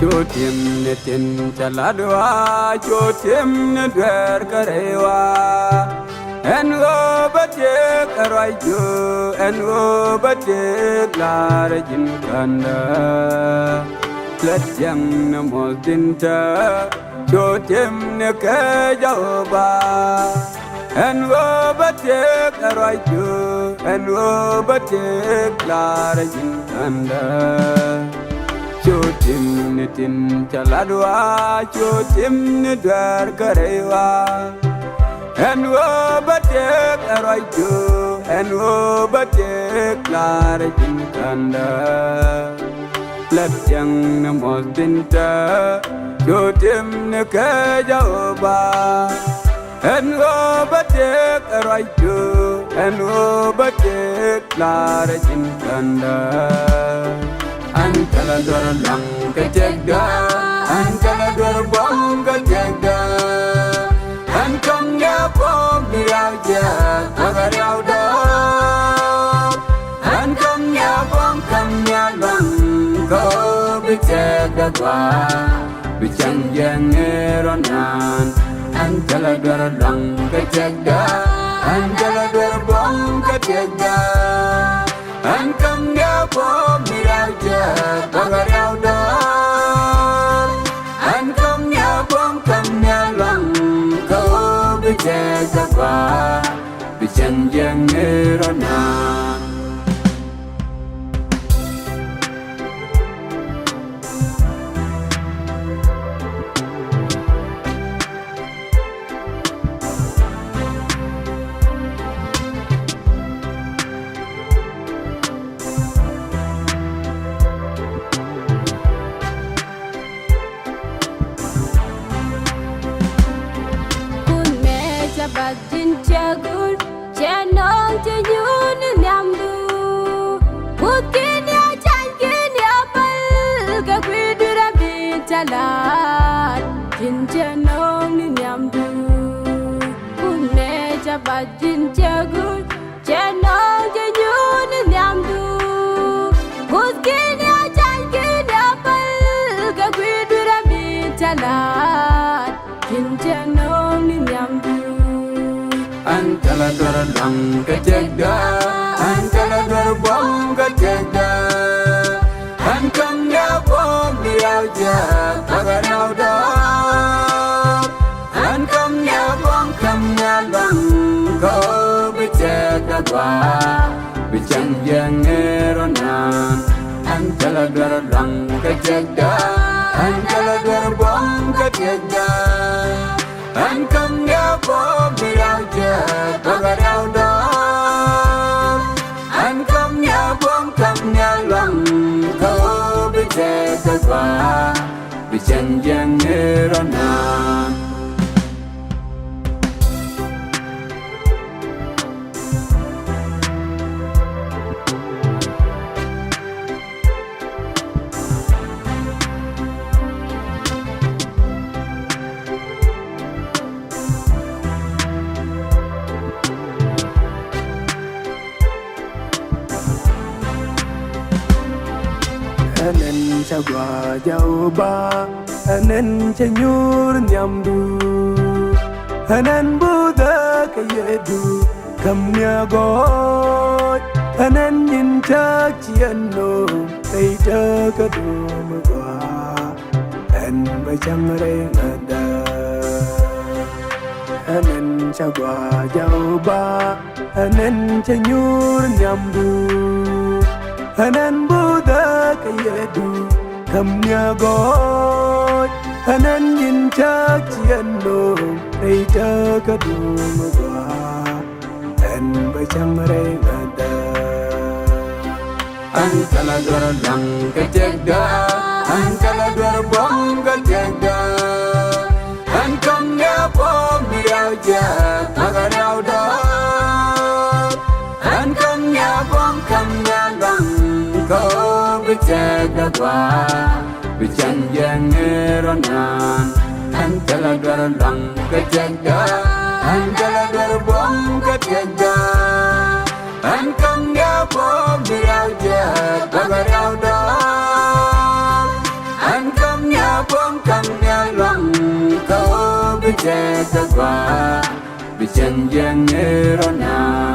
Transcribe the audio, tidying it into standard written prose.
Chotim netin chaladwa, chotim nedwer karewa. Engo batik arayju, engo batik larajin kanda. Let yang namodinta, chotim nekajauba. Engo batik arayju, engo batik larajin kanda. Chotim netin chaladwa, chotim nedwer karewa. Enwo batik arayju, enwo batik larajin kanda. Let yang namodinta, chotim nekajauba. Enwo batik arayju, enwo batik larajin kanda. Antala dor lang kejega, antala dor bong kejega. Antong ya bong biaja, agar yau dor. Antong ya bong kam ya lang, kau bijega gua, bijang yang eronan. Antala dor lang kejega, antala dor bong kejega. Antong ya bong biaja, agar yau dor. Antong ya bong kam ya lang. Bijega gua, bijang yang eronan. Bajin jagun, janong jayun nyamdu. Mungkin ya jangan ya bal, kagwidura bicalat. Jin janong nyamdu. Meja bajin jagun, janong jayun nyamdu. Mungkin ya jangan ya bal, kagwidura bicalat. Jin janong nyamdu. Antala dor lang kejega, antala dor bong kejega. Antong ya bong biaja, agar yau dor. Antong ya bong kam ya lang, kau bijega gua, bijang yang eronan. Antala dor lang kejega, antala dor bong kejega. Antong ya bong biaja, agar yau dor. Antong ya bong kam ya lang, kau bijega gua, bijang yang eronan. Anen sagwa jauba, anen chanyur nyamdu. Anen buda kayedu, kamnya goy. Anen yintak chiano, kaita kadum gwa. An bachang rengada. Anen sagwa jauba, anen chanyur nyamdu. Anan buda kayedu kamnya goy. Anan yintak chiano, kaita kadum gwa. An bachang rengada. Antala dor lang kejega, antala dor bong kejega. Antong ya bong biaja, agar yau dor. Antong ya bong kam ya lang, kau bijega gua, bijang yang eronan. Antala dor lang kejega, antala dor bong kejega. Antong ya bong biaja, agar yau dor. Antong ya te ka kwa bi chen yang ne ro na